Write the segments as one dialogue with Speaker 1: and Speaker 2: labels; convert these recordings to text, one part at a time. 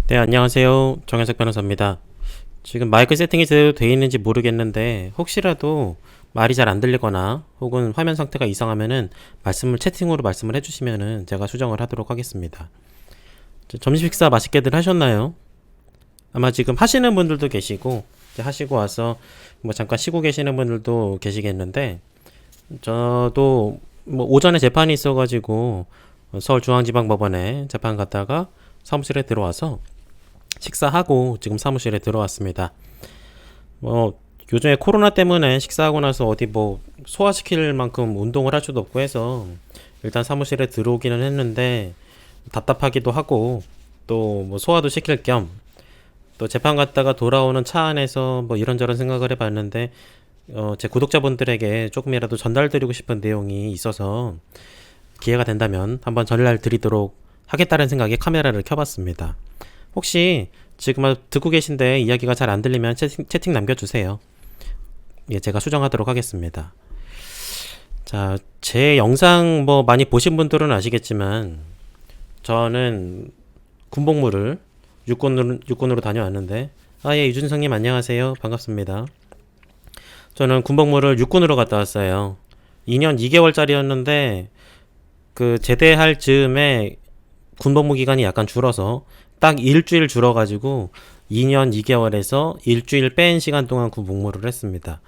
Speaker 1: 네, 안녕하세요. 정현석 변호사입니다. 지금 마이크 세팅이 제대로 되어 있는지 모르겠는데 혹시라도 말이 잘 안 들리거나 혹은 화면 상태가 이상하면은 채팅으로 말씀을 해주시면은 제가 수정을 하도록 하겠습니다. 점심 식사 맛있게들 하셨나요? 아마 지금 하시는 분들도 계시고 이제 하시고 와서 뭐 잠깐 쉬고 계시는 분들도 계시겠는데 저도 뭐 오전에 재판이 있어가지고 서울중앙지방법원에 재판 갔다가 사무실에 들어와서 식사하고 지금 사무실에 들어왔습니다. 뭐 요즘에 코로나 때문에 식사하고 나서 어디 뭐 소화시킬 만큼 운동을 할 수도 없고 해서 일단 사무실에 들어오기는 했는데 답답하기도 하고 또 뭐 소화도 시킬 겸 또 재판 갔다가 돌아오는 차 안에서 뭐 이런저런 생각을 해봤는데 제 구독자분들에게 조금이라도 전달드리고 싶은 내용이 있어서 기회가 된다면 한번 전달 드리도록 하겠다는 생각에 카메라를 켜봤습니다. 혹시 지금 듣고 계신데 이야기가 잘 안 들리면 채팅 남겨주세요. 예, 제가 수정하도록 하겠습니다. 자, 제 영상 뭐 많이 보신 분들은 아시겠지만 저는 군복무를 육군으로 다녀왔는데 예, 유준성님 안녕하세요. 반갑습니다. 저는 군복무를 육군으로 갔다 왔어요. 2년 2개월짜리였는데 그 제대할 즈음에 군복무 기간이 약간 줄어서 딱 일주일 줄어가지고 2년 2개월에서 일주일 뺀 시간 동안 군 복무를 했습니다.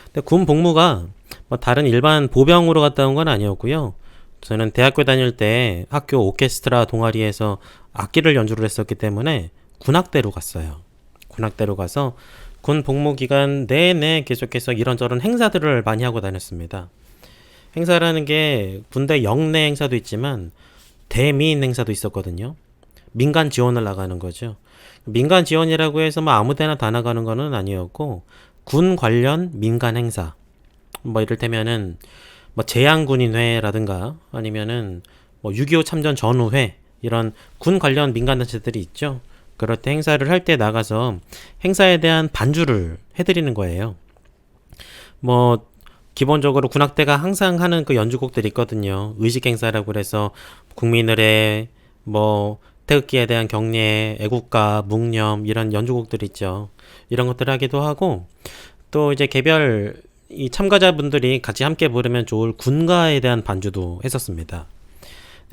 Speaker 1: 근데 군 복무가 뭐 다른 일반 보병으로 갔다 온 건 아니었고요. 저는 대학교 다닐 때 학교 오케스트라 동아리에서 악기를 연주를 했었기 때문에 군악대로 갔어요. 군악대로 가서 군 복무 기간 내내 계속해서 이런저런 행사들을 많이 하고 다녔습니다. 행사라는 게 군대 영내 행사도 있지만 대민 행사도 있었거든요. 민간 지원을 나가는 거죠. 민간 지원이라고 해서 뭐 아무데나 다 나가는 거는 아니었고 군 관련 민간 행사 뭐 이를테면은 뭐 제양군인회라든가 아니면은 뭐 6.25 참전 전후회 이런 군 관련 민간 단체들이 있죠. 그럴 때 행사를 할 때 나가서 행사에 대한 반주를 해드리는 거예요. 뭐 기본적으로 군악대가 항상 하는 그 연주곡들이 있거든요. 의식 행사라고 그래서 국민을의 뭐 태극기에 대한 경례, 애국가, 묵념 이런 연주곡들 있죠. 이런 것들을 하기도 하고 또 이제 개별 이 참가자분들이 같이 함께 부르면 좋을 군가에 대한 반주도 했었습니다.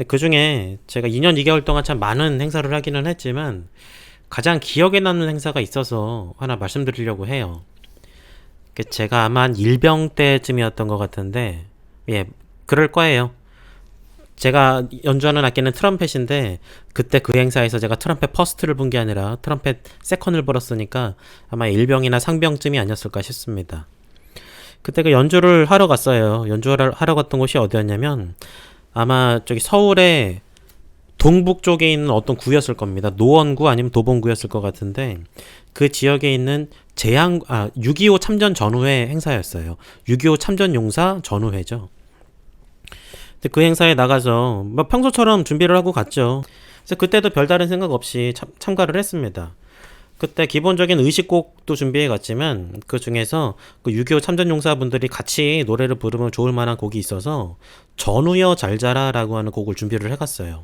Speaker 1: 그 중에 제가 2년 2개월 동안 참 많은 행사를 하기는 했지만 가장 기억에 남는 행사가 있어서 하나 말씀드리려고 해요. 제가 아마 한 일병 때쯤이었던 것 같은데 예, 그럴 거예요. 제가 연주하는 악기는 트럼펫인데 그때 그 행사에서 제가 트럼펫 퍼스트를 본 게 아니라 트럼펫 세컨을 불었으니까 아마 일병이나 상병쯤이 아니었을까 싶습니다. 그때 그 연주를 하러 갔어요. 연주를 하러 갔던 곳이 어디였냐면 아마 저기 서울의 동북 쪽에 있는 어떤 구였을 겁니다. 노원구 아니면 도봉구였을 것 같은데 그 지역에 있는 6.25 참전 전후회 행사였어요. 6.25 참전 용사 전후회죠. 근데 그 행사에 나가서 뭐 평소처럼 준비를 하고 갔죠. 그래서 그때도 별다른 생각 없이 참가를 했습니다. 그때 기본적인 의식곡도 준비해 갔지만 그 중에서 그 6.25 참전용사분들이 같이 노래를 부르면 좋을 만한 곡이 있어서 전우여 잘 자라라고 하는 곡을 준비를 해 갔어요.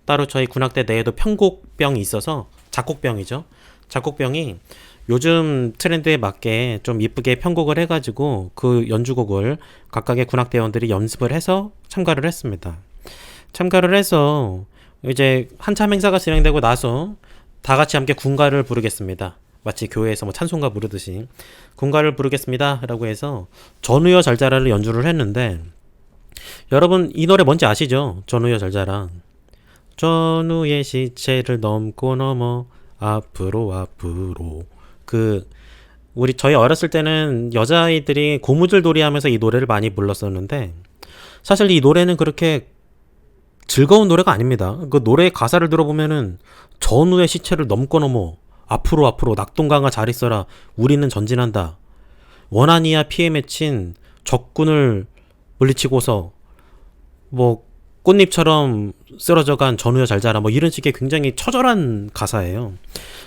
Speaker 1: 따로 저희 군악대 내에도 편곡병이 있어서 작곡병이죠. 작곡병이 요즘 트렌드에 맞게 좀 이쁘게 편곡을 해가지고 그 연주곡을 각각의 군악대원들이 연습을 해서 참가를 했습니다. 참가를 해서 이제 한참 행사가 진행되고 나서 다 같이 함께 군가를 부르겠습니다. 마치 교회에서 뭐 찬송가 부르듯이 군가를 부르겠습니다 라고 해서 전우여 잘 자라를 연주를 했는데 여러분 이 노래 뭔지 아시죠? 전우여 잘 자라. 전우의 시체를 넘고 넘어 앞으로 앞으로 저희 어렸을 때는 여자아이들이 고무줄 놀이 하면서 이 노래를 많이 불렀었는데 사실 이 노래는 그렇게 즐거운 노래가 아닙니다. 그 노래의 가사를 들어보면은 전우의 시체를 넘고 넘어 앞으로 앞으로 낙동강아 잘 있어라 우리는 전진한다 원한이야 피에 맺힌 적군을 물리치고서 뭐 꽃잎처럼 쓰러져간 전우여 잘 자라 뭐 이런 식의 굉장히 처절한 가사예요.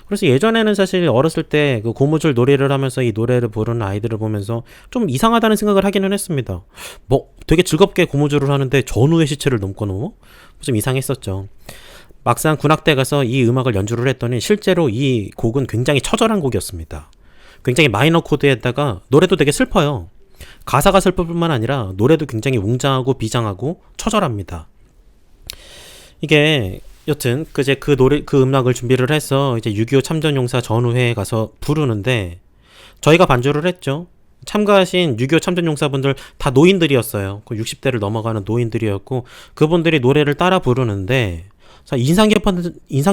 Speaker 1: 그래서 예전에는 사실 어렸을 때 그 고무줄 놀이를 하면서 이 노래를 부르는 아이들을 보면서 좀 이상하다는 생각을 하기는 했습니다. 뭐 되게 즐겁게 고무줄을 하는데 전우의 시체를 넘고 넘어? 좀 이상했었죠. 막상 군악대 가서 이 음악을 연주를 했더니 실제로 이 곡은 굉장히 처절한 곡이었습니다. 굉장히 마이너 코드에다가 노래도 되게 슬퍼요. 가사가 슬플 뿐만 아니라 노래도 굉장히 웅장하고 비장하고 처절합니다. 이게 여튼 이제 그 노래 그 음악을 준비를 해서 이제 6.25 참전용사 전우회에 가서 부르는데 저희가 반주를 했죠. 참가하신 6.25 참전용사분들 다 노인들이었어요. 60대를 넘어가는 노인들이었고 그분들이 노래를 따라 부르는데 인상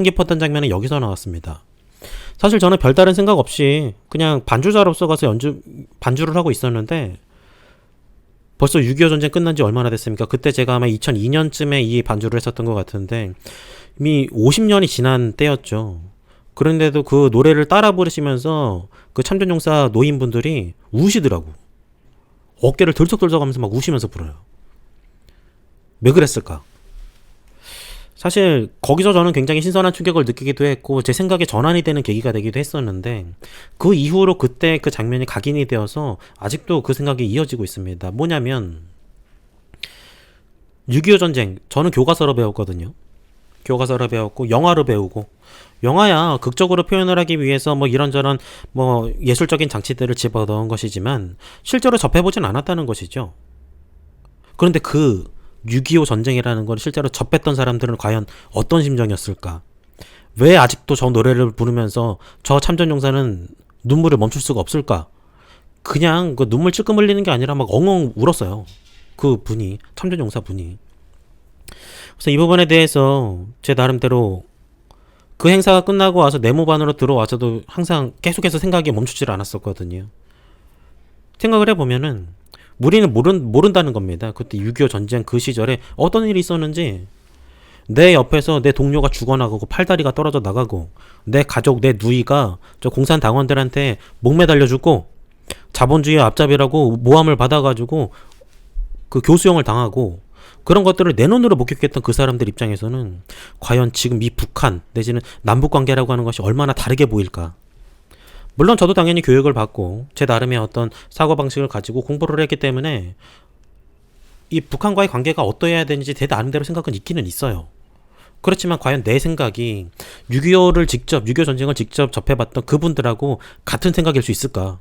Speaker 1: 깊었던 장면은 여기서 나왔습니다. 사실 저는 별다른 생각 없이 그냥 반주자로서 가서 반주를 하고 있었는데 벌써 6.25 전쟁 끝난 지 얼마나 됐습니까? 그때 제가 아마 2002년쯤에 이 반주를 했었던 것 같은데 이미 50년이 지난 때였죠. 그런데도 그 노래를 따라 부르시면서 그 참전용사 노인분들이 우시더라고. 어깨를 들썩들썩 하면서 막 우시면서 불어요. 왜 그랬을까? 사실 거기서 저는 굉장히 신선한 충격을 느끼기도 했고 제 생각에 전환이 되는 계기가 되기도 했었는데 그 이후로 그때 그 장면이 각인이 되어서 아직도 그 생각이 이어지고 있습니다. 뭐냐면 6.25 전쟁 저는 교과서로 배웠거든요. 교과서로 배웠고 영화로 배우고 영화야 극적으로 표현을 하기 위해서 뭐 이런저런 뭐 예술적인 장치들을 집어넣은 것이지만 실제로 접해보진 않았다는 것이죠. 그런데 그 6.25 전쟁이라는 걸 실제로 접했던 사람들은 과연 어떤 심정이었을까? 왜 아직도 저 노래를 부르면서 저 참전용사는 눈물을 멈출 수가 없을까? 그냥 그 눈물 찔끔 흘리는 게 아니라 막 엉엉 울었어요. 그 분이, 참전용사 분이. 그래서 이 부분에 대해서 제 나름대로 그 행사가 끝나고 와서 네모반으로 들어와서도 항상 계속해서 생각이 멈추질 않았었거든요. 생각을 해보면은 우리는 모른다는 겁니다. 그때 6.25 전쟁 그 시절에 어떤 일이 있었는지 내 옆에서 내 동료가 죽어나가고 팔다리가 떨어져 나가고 내 가족, 내 누이가 저 공산당원들한테 목매달려 죽고 자본주의 앞잡이라고 모함을 받아가지고 그 교수형을 당하고 그런 것들을 내 눈으로 목격했던 그 사람들 입장에서는 과연 지금 이 북한 내지는 남북관계라고 하는 것이 얼마나 다르게 보일까? 물론 저도 당연히 교육을 받고 제 나름의 어떤 사고방식을 가지고 공부를 했기 때문에 이 북한과의 관계가 어떠해야 되는지 제 나름대로 생각은 있기는 있어요. 그렇지만 과연 내 생각이 6.25 전쟁을 직접 접해봤던 그분들하고 같은 생각일 수 있을까?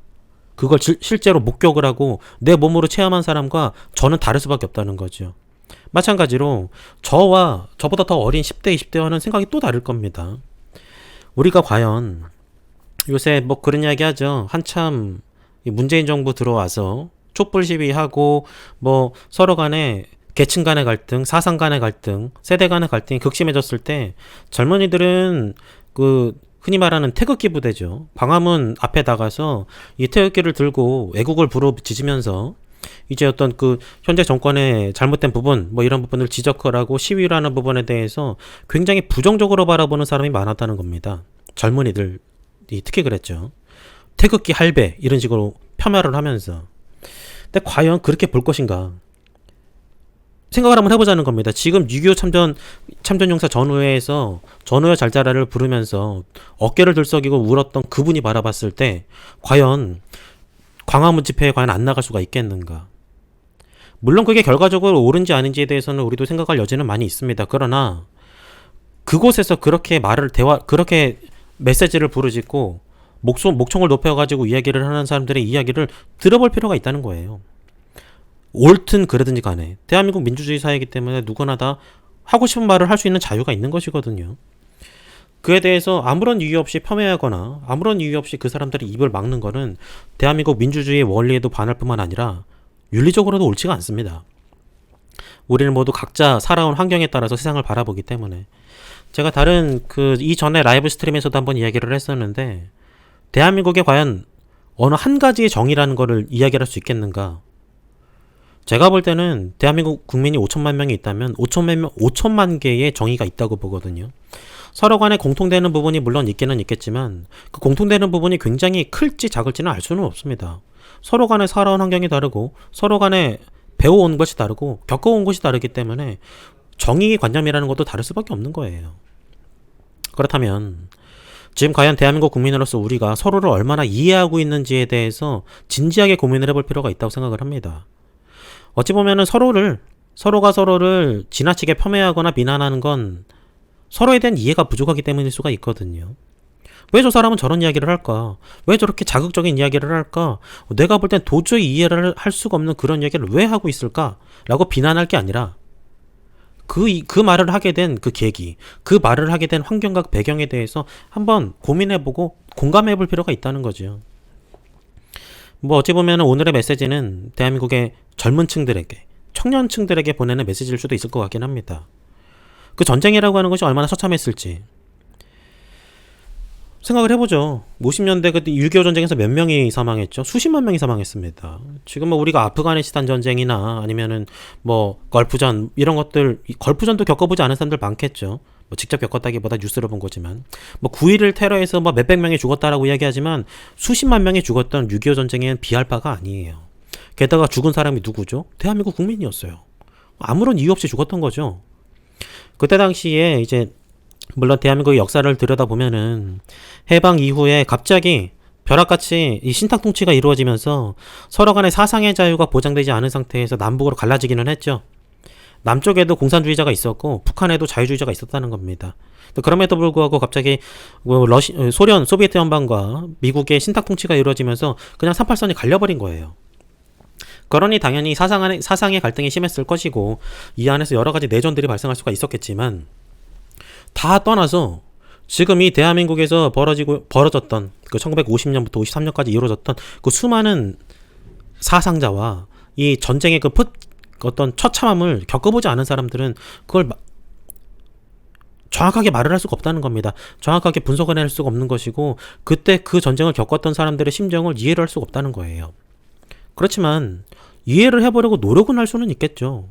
Speaker 1: 그걸 실제로 목격을 하고 내 몸으로 체험한 사람과 저는 다를 수밖에 없다는 거죠. 마찬가지로 저와 저보다 더 어린 10대, 20대와는 생각이 또 다를 겁니다. 우리가 과연 요새 뭐 그런 이야기 하죠. 한참 문재인 정부 들어와서 촛불 시위하고 뭐 서로 간에 계층 간의 갈등, 사상 간의 갈등, 세대 간의 갈등이 극심해졌을 때 젊은이들은 그 흔히 말하는 태극기 부대죠. 광화문 앞에 나가서 이 태극기를 들고 애국을 부르짖으면서 이제 어떤 그 현재 정권의 잘못된 부분 뭐 이런 부분을 지적을 하고 시위를 하는 부분에 대해서 굉장히 부정적으로 바라보는 사람이 많았다는 겁니다. 젊은이들 특히 그랬죠. 태극기 할배 이런 식으로 폄하를 하면서. 근데 과연 그렇게 볼 것인가? 생각을 한번 해보자는 겁니다. 지금 6.25 참전용사 전우회에서 전우회 잘자라를 부르면서 어깨를 들썩이고 울었던 그분이 바라봤을 때 과연 광화문 집회에 과연 안 나갈 수가 있겠는가? 물론 그게 결과적으로 옳은지 아닌지에 대해서는 우리도 생각할 여지는 많이 있습니다. 그러나 그곳에서 그렇게 그렇게 메시지를 부르짖고 목청을 높여가지고 이야기를 하는 사람들의 이야기를 들어볼 필요가 있다는 거예요. 옳든 그러든지 간에 대한민국 민주주의 사회이기 때문에 누구나 다 하고 싶은 말을 할 수 있는 자유가 있는 것이거든요. 그에 대해서 아무런 이유 없이 폄훼하거나 아무런 이유 없이 그 사람들의 입을 막는 거는 대한민국 민주주의의 원리에도 반할 뿐만 아니라 윤리적으로도 옳지가 않습니다. 우리는 모두 각자 살아온 환경에 따라서 세상을 바라보기 때문에 제가 다른 이전에 라이브 스트림에서도 한번 이야기를 했었는데 대한민국에 과연 어느 한 가지의 정의라는 거를 이야기할 수 있겠는가? 제가 볼 때는 대한민국 국민이 5천만 명이 있다면 5천만 개의 정의가 있다고 보거든요. 서로 간에 공통되는 부분이 물론 있기는 있겠지만 그 공통되는 부분이 굉장히 클지 작을지는 알 수는 없습니다. 서로 간에 살아온 환경이 다르고 서로 간에 배워온 것이 다르고 겪어온 것이 다르기 때문에 정의 관념이라는 것도 다를 수밖에 없는 거예요. 그렇다면 지금 과연 대한민국 국민으로서 우리가 서로를 얼마나 이해하고 있는지에 대해서 진지하게 고민을 해볼 필요가 있다고 생각을 합니다. 어찌 보면은 서로가 서로를 지나치게 폄훼하거나 비난하는 건 서로에 대한 이해가 부족하기 때문일 수가 있거든요. 왜 저 사람은 저런 이야기를 할까? 왜 저렇게 자극적인 이야기를 할까? 내가 볼 땐 도저히 이해를 할 수가 없는 그런 이야기를 왜 하고 있을까? 라고 비난할 게 아니라 그 말을 하게 된 그 계기, 그 말을 하게 된 환경과 배경에 대해서 한번 고민해보고 공감해볼 필요가 있다는 거죠. 뭐 어찌 보면 오늘의 메시지는 대한민국의 젊은 층들에게, 청년층들에게 보내는 메시지일 수도 있을 것 같긴 합니다. 그 전쟁이라고 하는 것이 얼마나 처참했을지 생각을 해보죠. 50년대 그때 6.25 전쟁에서 몇 명이 사망했죠? 수십만 명이 사망했습니다. 지금 뭐 우리가 아프가니스탄 전쟁이나 아니면은 뭐 걸프전 이런 것들, 걸프전도 겪어보지 않은 사람들 많겠죠. 뭐 직접 겪었다기보다 뉴스로 본 거지만 뭐 9.11 테러에서 뭐 몇백 명이 죽었다라고 이야기하지만 수십만 명이 죽었던 6.25 전쟁에는 비할 바가 아니에요. 게다가 죽은 사람이 누구죠? 대한민국 국민이었어요. 아무런 이유 없이 죽었던 거죠. 그때 당시에 이제 물론 대한민국의 역사를 들여다보면은 해방 이후에 갑자기 벼락같이 이 신탁 통치가 이루어지면서 서로 간의 사상의 자유가 보장되지 않은 상태에서 남북으로 갈라지기는 했죠. 남쪽에도 공산주의자가 있었고 북한에도 자유주의자가 있었다는 겁니다. 그럼에도 불구하고 갑자기 소련, 소비에트 연방과 미국의 신탁 통치가 이루어지면서 그냥 38선이 갈려버린 거예요. 그러니 당연히 사상의 갈등이 심했을 것이고 이 안에서 여러 가지 내전들이 발생할 수가 있었겠지만 다 떠나서 지금 이 대한민국에서 벌어졌던 그 1950년부터 53년까지 이루어졌던 그 수많은 사상자와 이 전쟁의 그 어떤 처참함을 겪어보지 않은 사람들은 그걸 정확하게 말을 할 수가 없다는 겁니다. 정확하게 분석을 해낼 수가 없는 것이고 그때 그 전쟁을 겪었던 사람들의 심정을 이해를 할 수가 없다는 거예요. 그렇지만 이해를 해보려고 노력은 할 수는 있겠죠.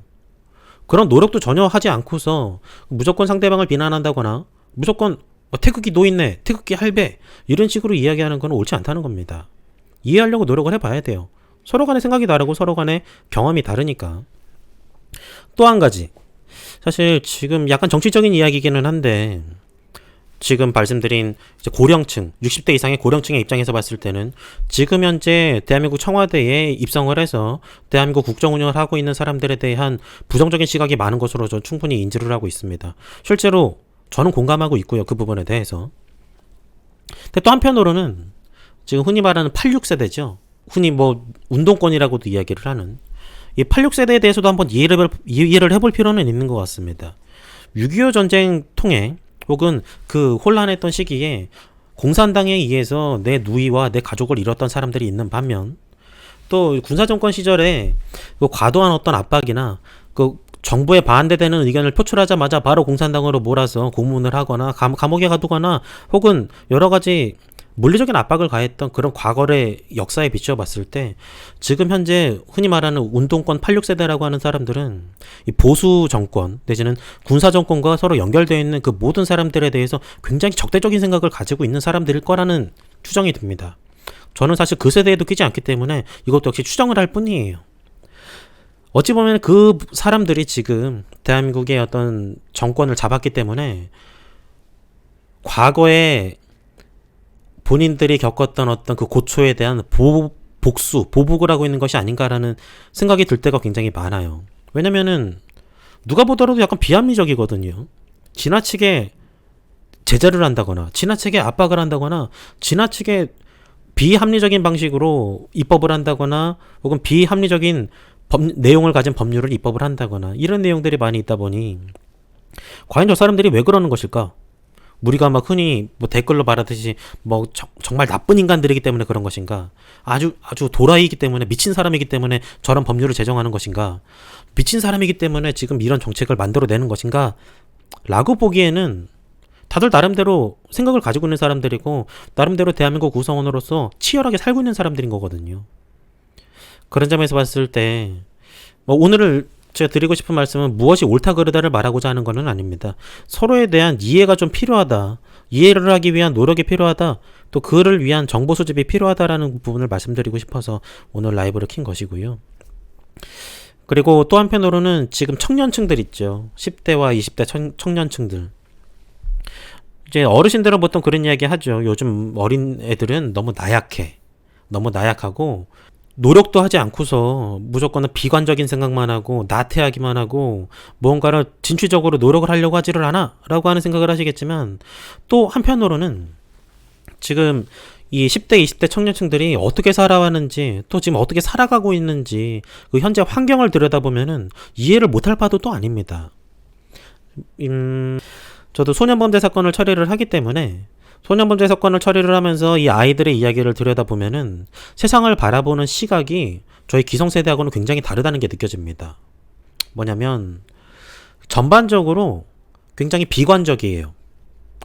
Speaker 1: 그런 노력도 전혀 하지 않고서 무조건 상대방을 비난한다거나 무조건 태극기 노인네, 태극기 할배 이런 식으로 이야기하는 건 옳지 않다는 겁니다. 이해하려고 노력을 해봐야 돼요. 서로 간의 생각이 다르고 서로 간의 경험이 다르니까. 또 한 가지, 사실 지금 약간 정치적인 이야기이기는 한데 지금 말씀드린 이제 고령층, 60대 이상의 고령층의 입장에서 봤을 때는 지금 현재 대한민국 청와대에 입성을 해서 대한민국 국정 운영을 하고 있는 사람들에 대한 부정적인 시각이 많은 것으로 저 충분히 인지를 하고 있습니다. 실제로 저는 공감하고 있고요. 그 부분에 대해서. 근데 또 한편으로는 지금 흔히 말하는 86세대죠. 흔히 뭐 운동권이라고도 이야기를 하는 이 86세대에 대해서도 한번 이해를 해볼 필요는 있는 것 같습니다. 6.25 전쟁 통해 혹은 그 혼란했던 시기에 공산당에 의해서 내 누이와 내 가족을 잃었던 사람들이 있는 반면 또 군사정권 시절에 그 과도한 어떤 압박이나 그 정부에 반대되는 의견을 표출하자마자 바로 공산당으로 몰아서 고문을 하거나 감옥에 가두거나 혹은 여러 가지 물리적인 압박을 가했던 그런 과거의 역사에 비추어봤을 때 지금 현재 흔히 말하는 운동권 86세대라고 하는 사람들은 이 보수 정권 내지는 군사 정권과 서로 연결되어 있는 그 모든 사람들에 대해서 굉장히 적대적인 생각을 가지고 있는 사람들일 거라는 추정이 듭니다. 저는 사실 그 세대에도 끼지 않기 때문에 이것도 역시 추정을 할 뿐이에요. 어찌 보면 그 사람들이 지금 대한민국의 어떤 정권을 잡았기 때문에 과거에 본인들이 겪었던 어떤 그 고초에 대한 보복을 하고 있는 것이 아닌가라는 생각이 들 때가 굉장히 많아요. 왜냐면은 누가 보더라도 약간 비합리적이거든요. 지나치게 제재를 한다거나 지나치게 압박을 한다거나 지나치게 비합리적인 방식으로 입법을 한다거나 혹은 비합리적인 내용을 가진 법률을 입법을 한다거나 이런 내용들이 많이 있다 보니 과연 저 사람들이 왜 그러는 것일까? 우리가 막 흔히 뭐 댓글로 말하듯이 뭐 정말 나쁜 인간들이기 때문에 그런 것인가? 아주 도라이기 때문에 미친 사람이기 때문에 저런 법률을 제정하는 것인가? 미친 사람이기 때문에 지금 이런 정책을 만들어내는 것인가? 라고 보기에는 다들 나름대로 생각을 가지고 있는 사람들이고 나름대로 대한민국 구성원으로서 치열하게 살고 있는 사람들인 거거든요. 그런 점에서 봤을 때 뭐 오늘을 제가 드리고 싶은 말씀은 무엇이 옳다 그르다를 말하고자 하는 것은 아닙니다. 서로에 대한 이해가 좀 필요하다. 이해를 하기 위한 노력이 필요하다. 또 그를 위한 정보 수집이 필요하다라는 부분을 말씀드리고 싶어서 오늘 라이브를 킨 것이고요. 그리고 또 한편으로는 지금 청년층들 있죠. 10대와 20대 청년층들. 이제 어르신들은 보통 그런 이야기 하죠. 요즘 어린 애들은 너무 나약해. 너무 나약하고 노력도 하지 않고서 무조건 비관적인 생각만 하고 나태하기만 하고 무언가를 진취적으로 노력을 하려고 하지를 않아 라고 하는 생각을 하시겠지만, 또 한편으로는 지금 이 10대, 20대 청년층들이 어떻게 살아왔는지, 또 지금 어떻게 살아가고 있는지, 그 현재 환경을 들여다보면은 이해를 못할 바도 또 아닙니다. 저도 소년범죄 사건을 처리를 하기 때문에 소년범죄 사건을 처리를 하면서 이 아이들의 이야기를 들여다보면은 세상을 바라보는 시각이 저희 기성세대하고는 굉장히 다르다는 게 느껴집니다. 뭐냐면 전반적으로 굉장히 비관적이에요.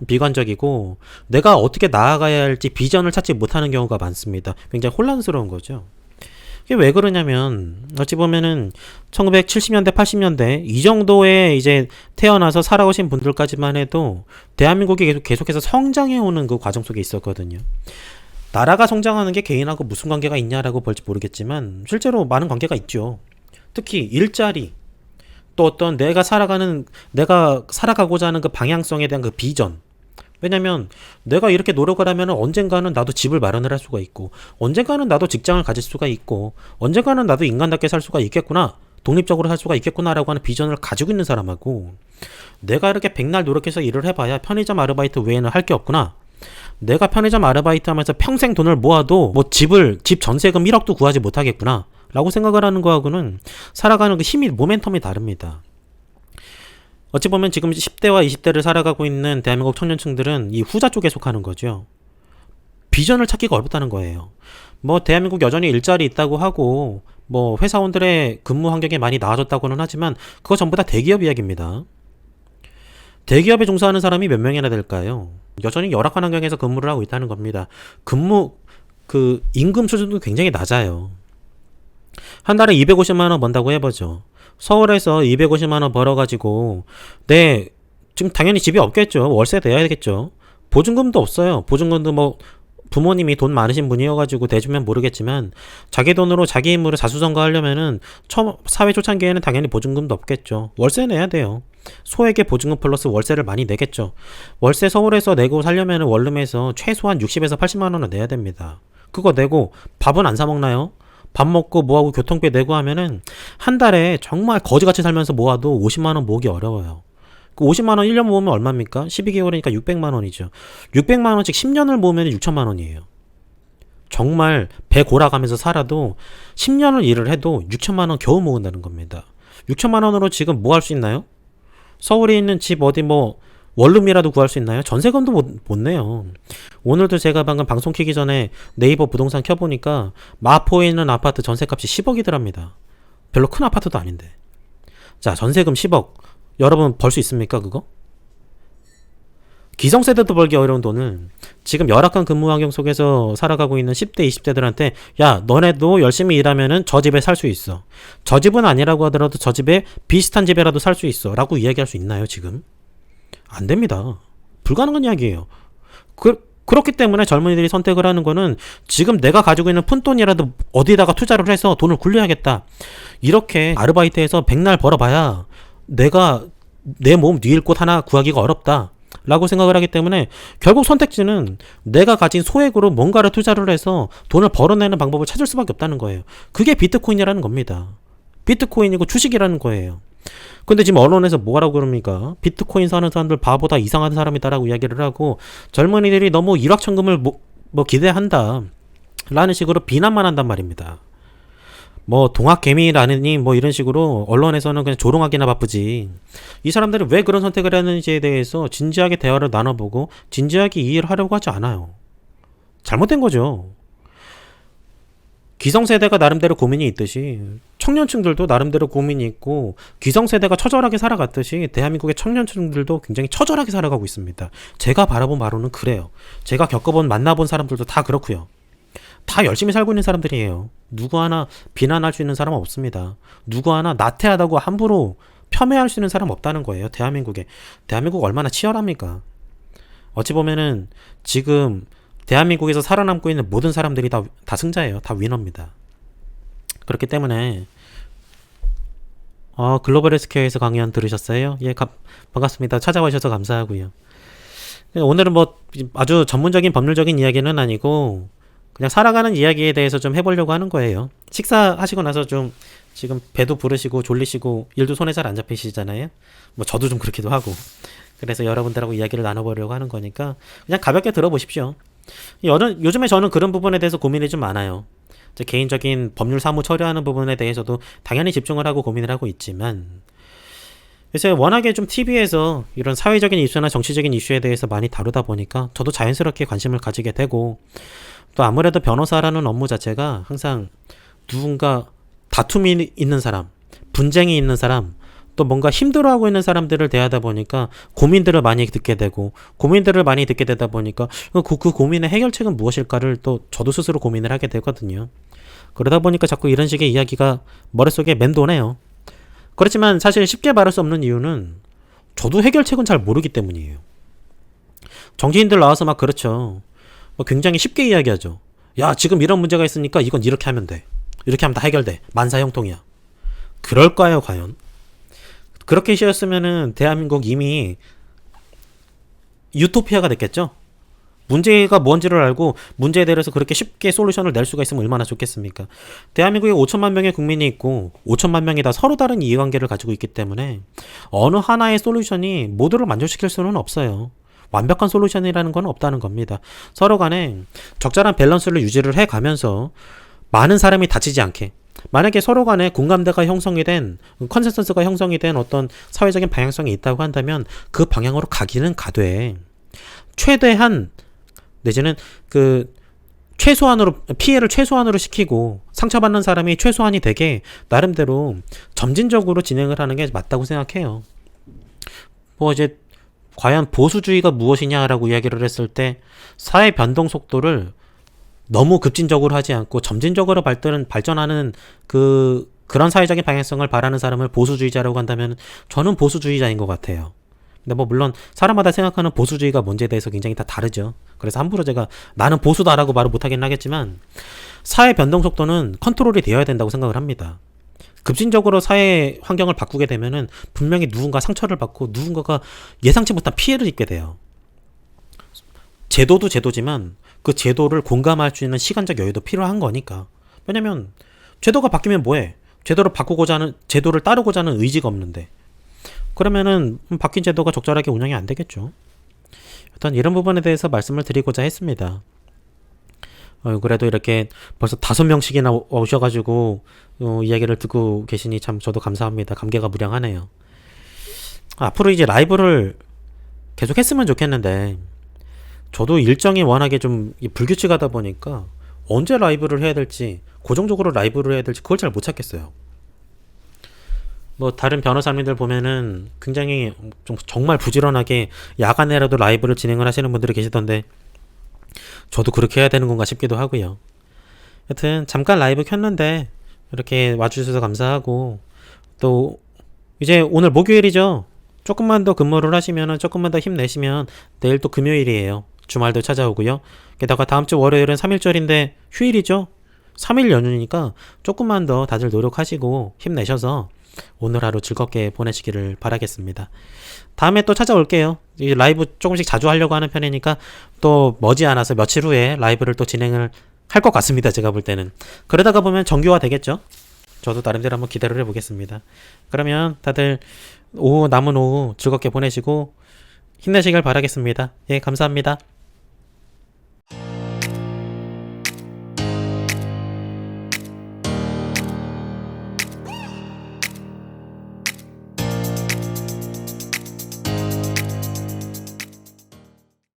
Speaker 1: 비관적이고 내가 어떻게 나아가야 할지 비전을 찾지 못하는 경우가 많습니다. 굉장히 혼란스러운 거죠. 이게 왜 그러냐면 어찌 보면은 1970년대, 80년대 이 정도에 이제 태어나서 살아오신 분들까지만 해도 대한민국이 계속해서 성장해 오는 그 과정 속에 있었거든요. 나라가 성장하는 게 개인하고 무슨 관계가 있냐라고 볼지 모르겠지만 실제로 많은 관계가 있죠. 특히 일자리, 또 어떤 내가 살아가고자 하는 그 방향성에 대한 그 비전. 왜냐면 내가 이렇게 노력을 하면 언젠가는 나도 집을 마련을 할 수가 있고, 언젠가는 나도 직장을 가질 수가 있고, 언젠가는 나도 인간답게 살 수가 있겠구나, 독립적으로 살 수가 있겠구나라고 하는 비전을 가지고 있는 사람하고, 내가 이렇게 백날 노력해서 일을 해봐야 편의점 아르바이트 외에는 할 게 없구나, 내가 편의점 아르바이트 하면서 평생 돈을 모아도 뭐 집 전세금 1억도 구하지 못하겠구나 라고 생각을 하는 거하고는 살아가는 그 힘이, 모멘텀이 다릅니다. 어찌 보면 지금 10대와 20대를 살아가고 있는 대한민국 청년층들은 이 후자 쪽에 속하는 거죠. 비전을 찾기가 어렵다는 거예요. 뭐 대한민국 여전히 일자리 있다고 하고 뭐 회사원들의 근무 환경이 많이 나아졌다고는 하지만 그거 전부 다 대기업 이야기입니다. 대기업에 종사하는 사람이 몇 명이나 될까요? 여전히 열악한 환경에서 근무를 하고 있다는 겁니다. 임금 수준도 굉장히 낮아요. 한 달에 250만 원 번다고 해보죠. 서울에서 250만 원 벌어가지고 지금 당연히 집이 없겠죠. 월세 내야겠죠. 보증금도 없어요. 보증금도 뭐 부모님이 돈 많으신 분이어가지고 대주면 모르겠지만 자기 돈으로 자기 힘으로 자수성가하려면은 사회 초창기에는 당연히 보증금도 없겠죠. 월세 내야 돼요. 소액의 보증금 플러스 월세를 많이 내겠죠. 월세 서울에서 내고 살려면은 원룸에서 최소한 60에서 80만 원은 내야 됩니다. 그거 내고 밥은 안 사 먹나요? 밥 먹고 뭐하고 교통비 내고 하면은 한 달에 정말 거지같이 살면서 모아도 50만 원 모으기 어려워요. 그 50만 원 1년 모으면 얼마입니까? 12개월이니까 600만 원이죠. 600만 원씩 10년을 모으면 6천만 원이에요. 정말 배 골아가면서 살아도 10년을 일을 해도 6천만 원 겨우 모은다는 겁니다. 6천만 원으로 지금 뭐 할 수 있나요? 서울에 있는 집 어디 뭐 원룸이라도 구할 수 있나요? 전세금도 못 내요. 오늘도 제가 방금 방송 키기 전에 네이버 부동산 켜보니까 마포에 있는 아파트 전세값이 10억이더랍니다. 별로 큰 아파트도 아닌데. 자, 전세금 10억. 여러분 벌 수 있습니까 그거? 기성세대도 벌기 어려운 돈을 지금 열악한 근무 환경 속에서 살아가고 있는 10대, 20대들한테 야, 너네도 열심히 일하면은 저 집에 살 수 있어. 저 집은 아니라고 하더라도 저 집에 비슷한 집에라도 살 수 있어. 라고 이야기할 수 있나요 지금? 안 됩니다. 불가능한 이야기예요. 그렇기 때문에 젊은이들이 선택을 하는 거는 지금 내가 가지고 있는 푼돈이라도 어디다가 투자를 해서 돈을 굴려야겠다. 이렇게 아르바이트해서 백날 벌어봐야 내가 내 몸 누일 곳 하나 구하기가 어렵다 라고 생각을 하기 때문에 결국 선택지는 내가 가진 소액으로 뭔가를 투자를 해서 돈을 벌어내는 방법을 찾을 수밖에 없다는 거예요. 그게 비트코인이라는 겁니다. 비트코인이고 주식이라는 거예요. 근데 지금 언론에서 뭐라고 그럽니까? 비트코인 사는 사람들 바보다, 이상한 사람이다라고 이야기를 하고 젊은이들이 너무 일확천금을 뭐 기대한다 라는 식으로 비난만 한단 말입니다. 뭐 동학개미라느니 뭐 이런 식으로 언론에서는 그냥 조롱하기나 바쁘지, 이 사람들이 왜 그런 선택을 했는지에 대해서 진지하게 대화를 나눠보고 진지하게 이해를 하려고 하지 않아요. 잘못된 거죠. 기성세대가 나름대로 고민이 있듯이 청년층들도 나름대로 고민이 있고, 기성세대가 처절하게 살아갔듯이 대한민국의 청년층들도 굉장히 처절하게 살아가고 있습니다. 제가 바라본 바로는 그래요. 제가 겪어본, 만나본 사람들도 다 그렇고요. 다 열심히 살고 있는 사람들이에요. 누구 하나 비난할 수 있는 사람은 없습니다. 누구 하나 나태하다고 함부로 폄훼할 수 있는 사람 없다는 거예요. 대한민국 얼마나 치열합니까? 어찌 보면은 지금 대한민국에서 살아남고 있는 모든 사람들이 다 승자예요. 다 위너입니다. 그렇기 때문에 글로벌 헬스케어에서 강연 들으셨어요? 예, 반갑습니다. 찾아와 주셔서 감사하고요. 오늘은 뭐 아주 전문적인 법률적인 이야기는 아니고 그냥 살아가는 이야기에 대해서 좀 해보려고 하는 거예요. 식사하시고 나서 좀 지금 배도 부르시고 졸리시고 일도 손에 잘 안 잡히시잖아요. 뭐 저도 좀 그렇기도 하고. 그래서 여러분들하고 이야기를 나눠보려고 하는 거니까 그냥 가볍게 들어보십시오. 요즘에 저는 그런 부분에 대해서 고민이 좀 많아요. 제 개인적인 법률 사무 처리하는 부분에 대해서도 당연히 집중을 하고 고민을 하고 있지만 요새 워낙에 좀 TV에서 이런 사회적인 이슈나 정치적인 이슈에 대해서 많이 다루다 보니까 저도 자연스럽게 관심을 가지게 되고 또 아무래도 변호사라는 업무 자체가 항상 누군가 다툼이 있는 사람, 분쟁이 있는 사람, 또 뭔가 힘들어하고 있는 사람들을 대하다 보니까 고민들을 많이 듣게 되고 고민들을 많이 듣게 되다 보니까 그 고민의 해결책은 무엇일까를 또 저도 스스로 고민을 하게 되거든요. 그러다 보니까 자꾸 이런 식의 이야기가 머릿속에 맴도네요. 그렇지만 사실 쉽게 말할 수 없는 이유는 저도 해결책은 잘 모르기 때문이에요. 정치인들 나와서 막 그렇죠. 굉장히 쉽게 이야기하죠. 야, 지금 이런 문제가 있으니까 이건 이렇게 하면 돼. 이렇게 하면 다 해결돼. 만사형통이야. 그럴까요, 과연? 그렇게 쉬었으면은 대한민국 이미 유토피아가 됐겠죠? 문제가 뭔지를 알고 문제에 대해서 그렇게 쉽게 솔루션을 낼 수가 있으면 얼마나 좋겠습니까? 대한민국에 5천만 명의 국민이 있고 5천만 명이 다 서로 다른 이해관계를 가지고 있기 때문에 어느 하나의 솔루션이 모두를 만족시킬 수는 없어요. 완벽한 솔루션이라는 건 없다는 겁니다. 서로 간에 적절한 밸런스를 유지를 해가면서 많은 사람이 다치지 않게 만약에 서로 간에 공감대가 형성이 된 컨센서스가 형성이 된 어떤 사회적인 방향성이 있다고 한다면 그 방향으로 가기는 가되 최대한 내지는 그 최소한으로 피해를 최소한으로 시키고 상처받는 사람이 최소한이 되게 나름대로 점진적으로 진행을 하는 게 맞다고 생각해요. 뭐 이제 과연 보수주의가 무엇이냐라고 이야기를 했을 때 사회 변동 속도를 너무 급진적으로 하지 않고 점진적으로 발전하는 그런 사회적인 방향성을 바라는 사람을 보수주의자라고 한다면 저는 보수주의자인 것 같아요. 근데 뭐 물론 사람마다 생각하는 보수주의가 뭔지에 대해서 굉장히 다 다르죠. 그래서 함부로 제가 나는 보수다라고 말을 못하긴 하겠지만 사회 변동 속도는 컨트롤이 되어야 된다고 생각을 합니다. 급진적으로 사회 환경을 바꾸게 되면은 분명히 누군가 상처를 받고 누군가가 예상치 못한 피해를 입게 돼요. 제도도 제도지만 그 제도를 공감할 수 있는 시간적 여유도 필요한 거니까. 왜냐면 제도가 바뀌면 뭐해? 제도를 따르고자 하는 의지가 없는데. 그러면은 바뀐 제도가 적절하게 운영이 안 되겠죠. 일단 이런 부분에 대해서 말씀을 드리고자 했습니다. 그래도 이렇게 벌써 5명씩이나 오셔가지고 이야기를 듣고 계시니 참 저도 감사합니다. 감개가 무량하네요. 앞으로 이제 라이브를 계속 했으면 좋겠는데 저도 일정이 워낙에 좀 불규칙하다 보니까 언제 라이브를 해야 될지 고정적으로 라이브를 해야 될지 그걸 잘 못 찾겠어요. 뭐 다른 변호사님들 보면은 굉장히 좀 정말 부지런하게 야간에라도 라이브를 진행을 하시는 분들이 계시던데 저도 그렇게 해야 되는 건가 싶기도 하고요. 여튼 잠깐 라이브 켰는데 이렇게 와주셔서 감사하고 또 이제 오늘 목요일이죠. 조금만 더 근무를 하시면은 조금만 더 힘내시면 내일 또 금요일이에요. 주말도 찾아오고요. 게다가 다음 주 월요일은 3일절인데 휴일이죠. 3일 연휴니까 조금만 더 다들 노력하시고 힘내셔서 오늘 하루 즐겁게 보내시기를 바라겠습니다. 다음에 또 찾아올게요. 이 라이브 조금씩 자주 하려고 하는 편이니까 또 머지않아서 며칠 후에 라이브를 또 진행을 할 것 같습니다. 제가 볼 때는. 그러다가 보면 정규화 되겠죠. 저도 나름대로 한번 기대를 해보겠습니다. 그러면 다들 남은 오후 즐겁게 보내시고 힘내시길 바라겠습니다. 예, 감사합니다.